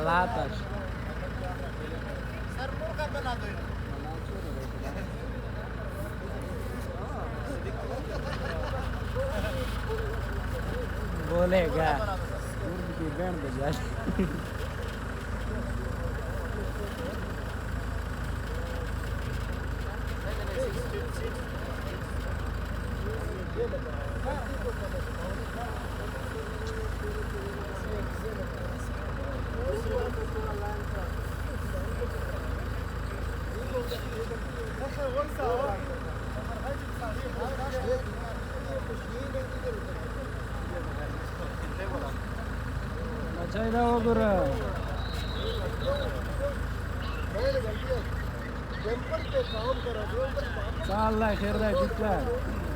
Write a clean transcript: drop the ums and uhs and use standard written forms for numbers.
लाताश बोलेगा उनकी बैंड बजा चाहिए वगैरह चाल ला खेर रहा है